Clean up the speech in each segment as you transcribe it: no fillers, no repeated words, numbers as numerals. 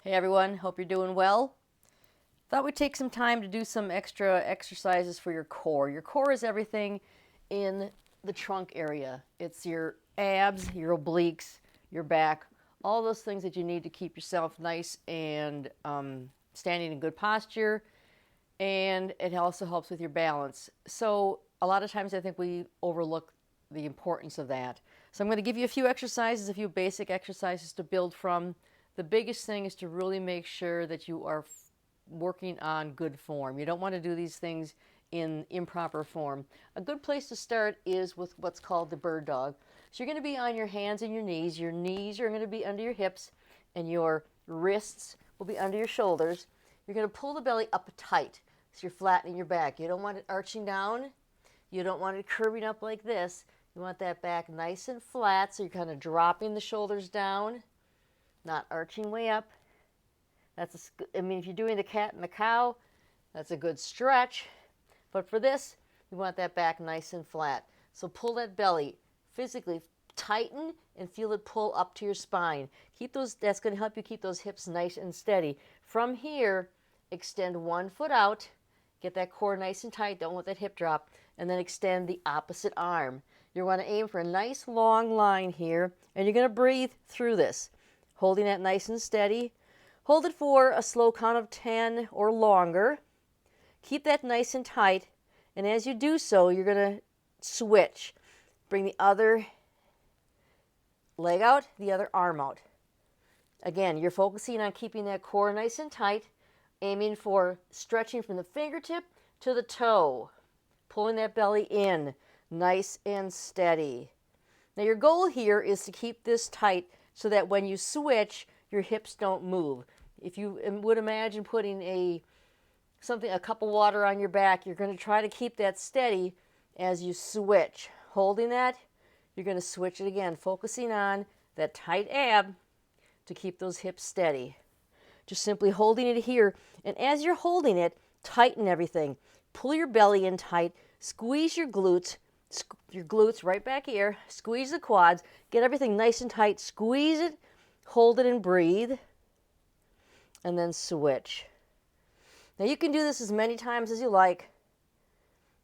Hey everyone, hope you're doing well. Thought we'd take some time to do some extra exercises for your core. Your core is everything in the trunk area. It's your abs, your obliques, your back, all those things that you need to keep yourself nice and standing in good posture. And it also helps with your balance. So a lot of times I think we overlook the importance of that. So I'm going to give you a few exercises, a few basic exercises to build from. The biggest thing is to really make sure that you are working on good form. You don't want to do these things in improper form. A good place to start is with what's called the bird dog. So you're going to be on your hands and your knees. Your knees are going to be under your hips and your wrists will be under your shoulders. You're going to pull the belly up tight so you're flattening your back. You don't want it arching down. You don't want it curving up like this. You want that back nice and flat so you're kind of dropping the shoulders down, not arching way up. If you're doing the cat and the cow, that's a good stretch. But for this, you want that back nice and flat. So pull that belly, physically tighten and feel it pull up to your spine. That's going to help you keep those hips nice and steady. From here, extend one foot out, get that core nice and tight, don't let that hip drop, and then extend the opposite arm. You want to aim for a nice long line here, and you're going to breathe through this, holding that nice and steady. Hold it for a slow count of 10 or longer. Keep that nice and tight, and as you do so, you're going to switch. Bring the other leg out, the other arm out. Again, you're focusing on keeping that core nice and tight, aiming for stretching from the fingertip to the toe, pulling that belly in, nice and steady. Now your goal here is to keep this tight so that when you switch, your hips don't move. If you would imagine putting a cup of water on your back, you're going to try to keep that steady as you switch. Holding that, you're going to switch it again, focusing on that tight ab to keep those hips steady. Just simply holding it here, and as you're holding it, tighten everything. Pull your belly in tight, squeeze your glutes right back here, squeeze the quads, get everything nice and tight, squeeze it, hold it and breathe, and then switch. Now you can do this as many times as you like,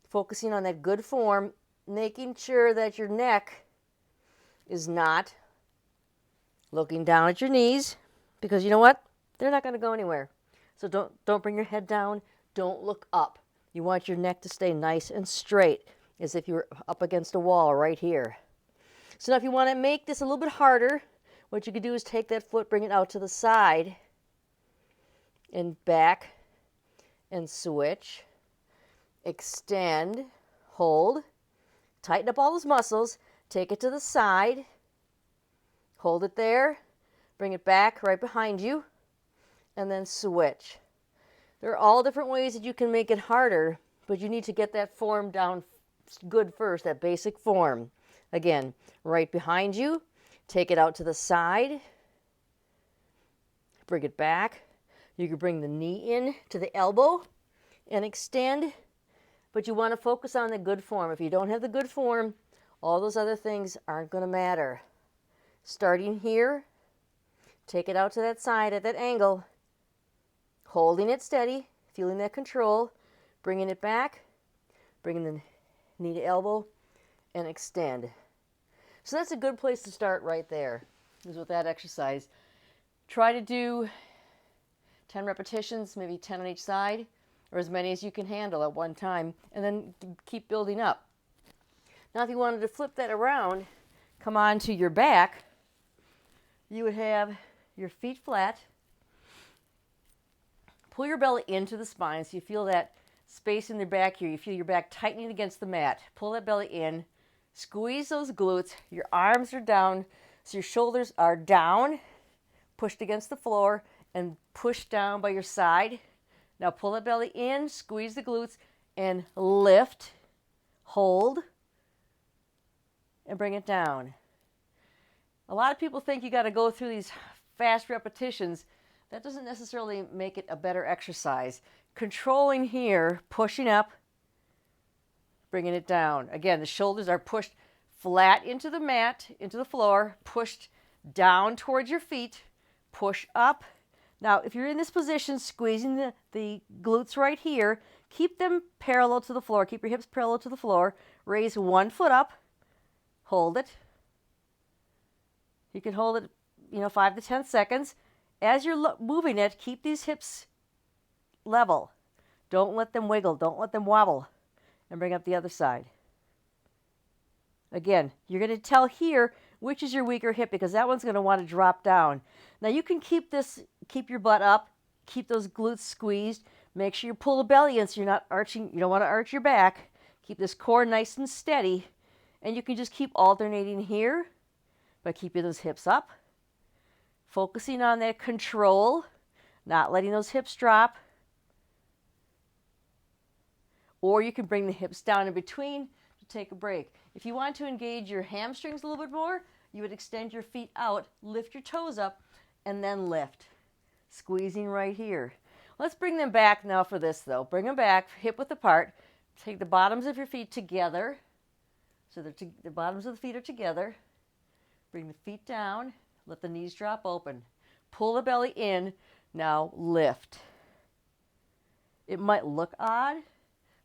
focusing on that good form, making sure that your neck is not looking down at your knees, because you know what? They're not going to go anywhere. So don't bring your head down, don't look up. You want your neck to stay nice and straight, as if you were up against a wall right here. So now if you want to make this a little bit harder, what you could do is take that foot, bring it out to the side, and back, and switch, extend, hold, tighten up all those muscles, take it to the side, hold it there, bring it back right behind you, and then switch. There are all different ways that you can make it harder, but you need to get that form down good first, that basic form. Again, right behind you, take it out to the side, bring it back. You can bring the knee in to the elbow and extend, but you want to focus on the good form. If you don't have the good form, all those other things aren't going to matter. Starting here, take it out to that side at that angle, holding it steady, feeling that control, bringing it back, bringing the knee to elbow, and extend. So that's a good place to start right there, is with that exercise. Try to do 10 repetitions, maybe 10 on each side, or as many as you can handle at one time, and then keep building up. Now if you wanted to flip that around, come on to your back, you would have your feet flat. Pull your belly into the spine so you feel that space in the back here. You feel your back tightening against the mat. Pull that belly in. Squeeze those glutes. Your arms are down so your shoulders are down, pushed against the floor, and pushed down by your side. Now pull that belly in, squeeze the glutes, and lift, hold, and bring it down. A lot of people think you got to go through these fast repetitions. That doesn't necessarily make it a better exercise. Controlling here, pushing up, bringing it down. Again, the shoulders are pushed flat into the mat, into the floor, pushed down towards your feet, push up, Now, if you're in this position, squeezing the glutes right here, keep them parallel to the floor. Keep your hips parallel to the floor. Raise one foot up. Hold it. You can hold it, 5 to 10 seconds. As you're moving it, keep these hips level. Don't let them wiggle. Don't let them wobble. And bring up the other side. Again, you're going to tell here which is your weaker hip because that one's going to want to drop down. Now you can keep your butt up, keep those glutes squeezed. Make sure you pull the belly in so you're not arching. You don't want to arch your back. Keep this core nice and steady. And you can just keep alternating here by keeping those hips up. Focusing on that control, not letting those hips drop. Or you can bring the hips down in between to take a break. If you want to engage your hamstrings a little bit more, you would extend your feet out, lift your toes up, and then lift. Squeezing right here. Let's bring them back now for this though. Bring them back, hip width apart. Take the bottoms of your feet together. So the bottoms of the feet are together. Bring the feet down. Let the knees drop open. Pull the belly in. Now lift. It might look odd,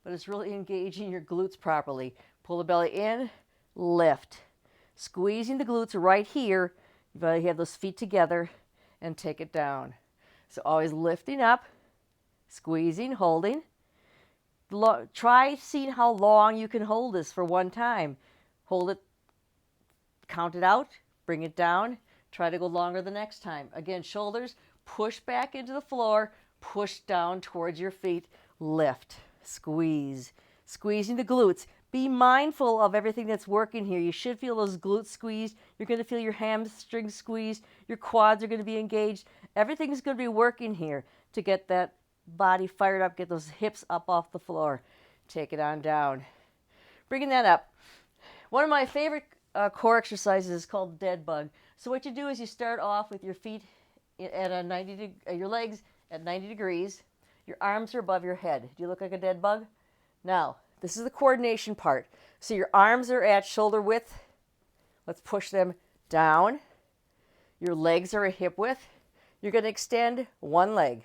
but it's really engaging your glutes properly. Pull the belly in, lift. Squeezing the glutes right here. You have those feet together and take it down. So always lifting up, squeezing, holding. Try seeing how long you can hold this for one time. Hold it, count it out, bring it down. Try to go longer the next time. Again, shoulders, push back into the floor, push down towards your feet, lift, squeeze. Squeezing the glutes. Be mindful of everything that's working here. You should feel those glutes squeezed. You're going to feel your hamstrings squeezed. Your quads are going to be engaged. Everything's going to be working here to get that body fired up, get those hips up off the floor. Take it on down. Bringing that up. One of my favorite core exercises is called dead bug. So what you do is you start off with your feet at your legs at 90 degrees. Your arms are above your head. Do you look like a dead bug? Now, this is the coordination part. So your arms are at shoulder width. Let's push them down. Your legs are at hip width. You're going to extend one leg.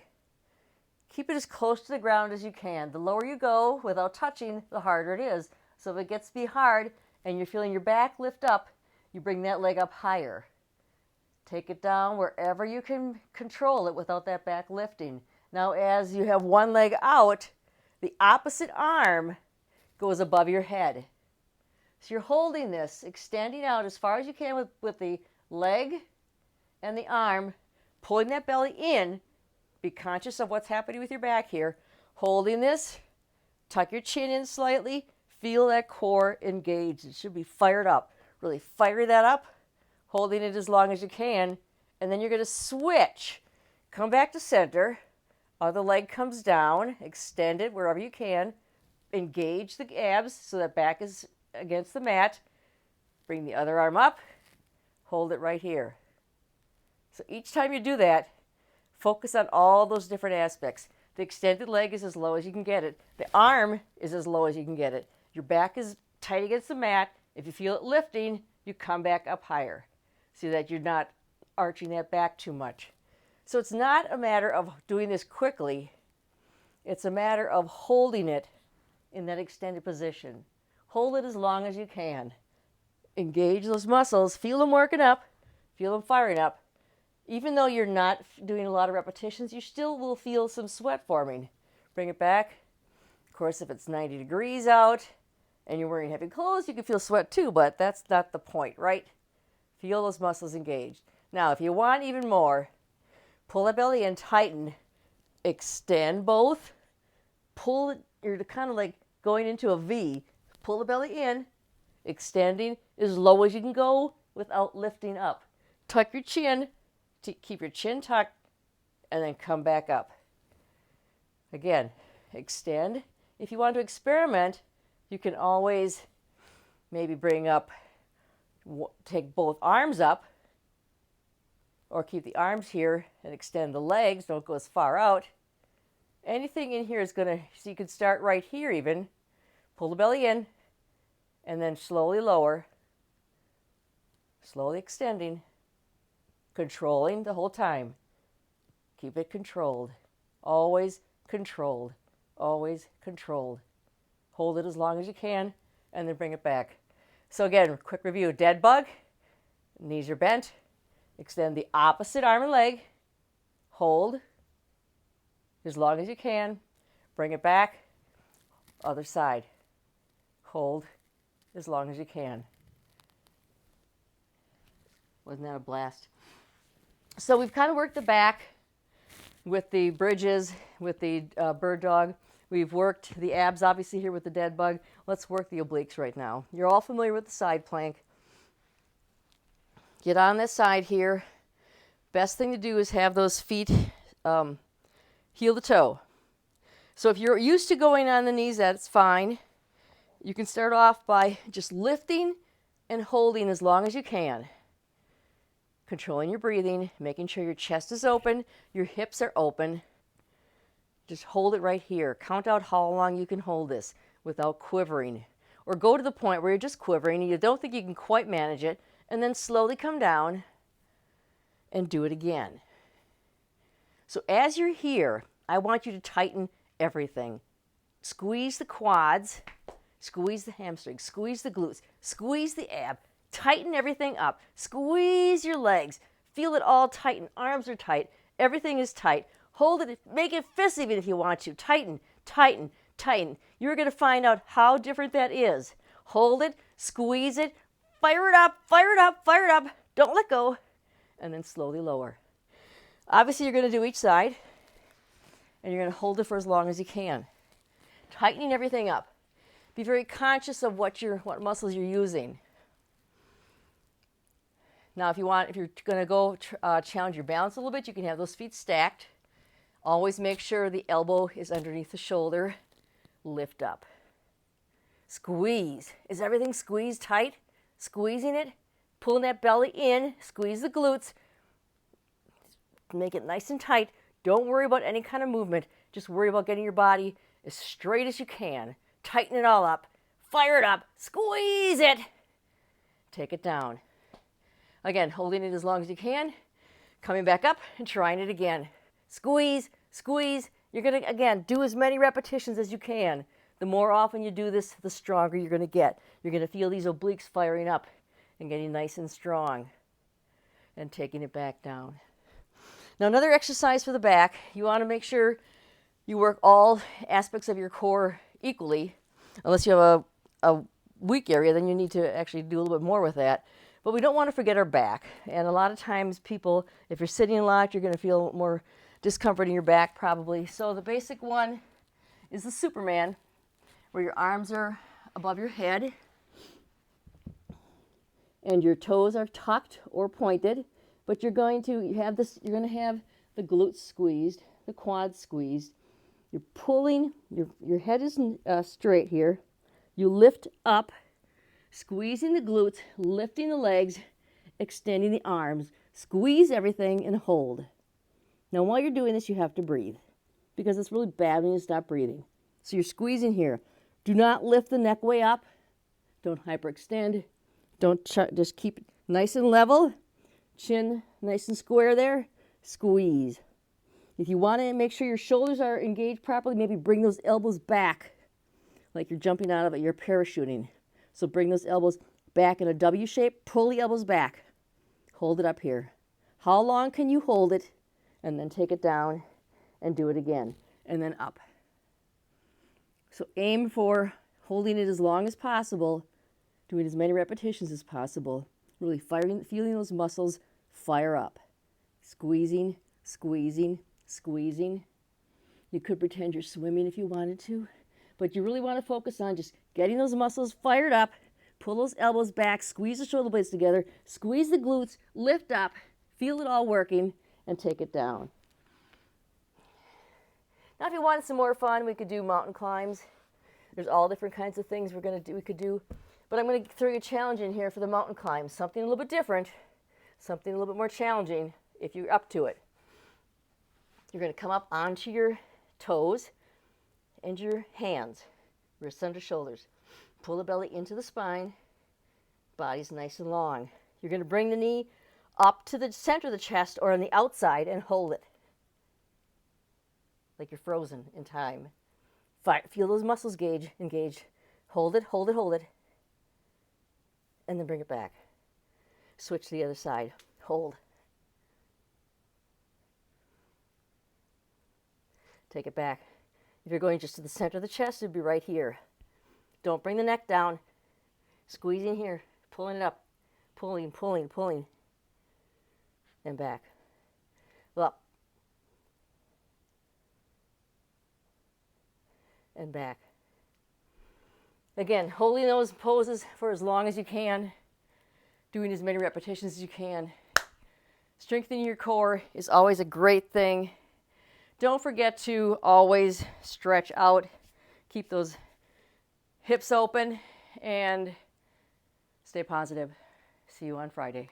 Keep it as close to the ground as you can. The lower you go without touching, the harder it is. So if it gets to be hard and you're feeling your back lift up, you bring that leg up higher. Take it down wherever you can control it without that back lifting. Now as you have one leg out, the opposite arm goes above your head. So you're holding this, extending out as far as you can with the leg and the arm, pulling that belly in. Be conscious of what's happening with your back here. Holding this, tuck your chin in slightly, feel that core engaged. It should be fired up. Really fire that up, holding it as long as you can, and then you're going to switch. Come back to center. Other leg comes down, extend it wherever you can. Engage the abs so that back is against the mat. Bring the other arm up. Hold it right here. So each time you do that, focus on all those different aspects. The extended leg is as low as you can get it. The arm is as low as you can get it. Your back is tight against the mat. If you feel it lifting, you come back up higher so that you're not arching that back too much. So it's not a matter of doing this quickly. It's a matter of holding it in that extended position. Hold it as long as you can. Engage those muscles. Feel them working up. Feel them firing up. Even though you're not doing a lot of repetitions, you still will feel some sweat forming. Bring it back. Of course, if it's 90 degrees out and you're wearing heavy clothes, you can feel sweat too, but that's not the point, right? Feel those muscles engaged. Now, if you want even more, pull the belly in, tighten, extend both, pull it, you're kind of like going into a V. Pull the belly in, extending as low as you can go without lifting up. Tuck your chin, keep your chin tucked, and then come back up. Again, extend. If you want to experiment, you can always maybe take both arms up, or keep the arms here and extend the legs. Don't go as far out. Anything in here is going to, so you can start right here even. Pull the belly in, and then slowly lower. Slowly extending. Controlling the whole time. Keep it controlled. Always controlled. Always controlled. Hold it as long as you can, and then bring it back. So again, quick review. Dead bug, knees are bent. Extend the opposite arm and leg. Hold as long as you can. Bring it back. Other side. Hold as long as you can. Wasn't that a blast? So we've kind of worked the back with the bridges, with the bird dog. We've worked the abs, obviously, here with the dead bug. Let's work the obliques right now. You're all familiar with the side plank. Get on this side here. Best thing to do is have those feet heel to toe. So if you're used to going on the knees, that's fine. You can start off by just lifting and holding as long as you can. Controlling your breathing, making sure your chest is open, your hips are open. Just hold it right here. Count out how long you can hold this without quivering. Or go to the point where you're just quivering and you don't think you can quite manage it, and then slowly come down and do it again. So as you're here, I want you to tighten everything. Squeeze the quads, squeeze the hamstrings, squeeze the glutes, squeeze the ab, tighten everything up, squeeze your legs, feel it all tighten, arms are tight, everything is tight. Hold it, make it fist even if you want to. Tighten, tighten, tighten. You're going to find out how different that is. Hold it, squeeze it, fire it up, fire it up, fire it up. Don't let go. And then slowly lower. Obviously, you're going to do each side, and you're going to hold it for as long as you can. Tightening everything up. Be very conscious of what muscles you're using. Now, if you're going to go challenge your balance a little bit, you can have those feet stacked. Always make sure the elbow is underneath the shoulder. Lift up. Squeeze. Is everything squeezed tight? Squeezing it. Pulling that belly in. Squeeze the glutes. Make it nice and tight. Don't worry about any kind of movement. Just worry about getting your body as straight as you can. Tighten it all up. Fire it up. Squeeze it. Take it down. Again, holding it as long as you can. Coming back up and trying it again. Squeeze, squeeze. You're going to, again, do as many repetitions as you can. The more often you do this, the stronger you're going to get. You're going to feel these obliques firing up and getting nice and strong. And taking it back down. Now, another exercise for the back. You want to make sure you work all aspects of your core equally. Unless you have a weak area, then you need to actually do a little bit more with that. But we don't want to forget our back. And a lot of times people, if you're sitting a lot, you're going to feel more discomfort in your back probably. So the basic one is the Superman, where your arms are above your head and your toes are tucked or pointed, but you're going to have the glutes squeezed, the quads squeezed. You're pulling, your head is straight here. You lift up, squeezing the glutes, lifting the legs, extending the arms. Squeeze everything and hold. Now, while you're doing this, you have to breathe because it's really bad when you stop breathing. So you're squeezing here. Do not lift the neck way up. Don't hyperextend. Just keep it nice and level. Chin nice and square there. Squeeze. If you want to make sure your shoulders are engaged properly, maybe bring those elbows back like you're jumping out of it. You're parachuting. So bring those elbows back in a W shape. Pull the elbows back. Hold it up here. How long can you hold it? And then take it down and do it again. And then up. So aim for holding it as long as possible, doing as many repetitions as possible. Really feeling those muscles fire up. Squeezing, squeezing, squeezing. You could pretend you're swimming if you wanted to, but you really want to focus on just getting those muscles fired up. Pull those elbows back, squeeze the shoulder blades together, squeeze the glutes, lift up, feel it all working, and take it down. Now, if you wanted some more fun, we could do mountain climbs. There's all different kinds of things we could do. But I'm going to throw you a challenge in here for the mountain climb. Something a little bit different, something a little bit more challenging if you're up to it. You're going to come up onto your toes and your hands, wrists under shoulders. Pull the belly into the spine. Body's nice and long. You're going to bring the knee up to the center of the chest or on the outside and hold it. like you're frozen in time. Feel those muscles engage. Hold it, hold it, hold it. And then bring it back. Switch to the other side. Hold. Take it back. If you're going just to the center of the chest, it'd be right here. Don't bring the neck down. Squeezing here, pulling it up. Pulling, pulling, pulling. And back. Up. And back. Again, holding those poses for as long as you can, doing as many repetitions as you can. Strengthening your core is always a great thing. Don't forget to always stretch out, keep those hips open, and stay positive. See you on Friday.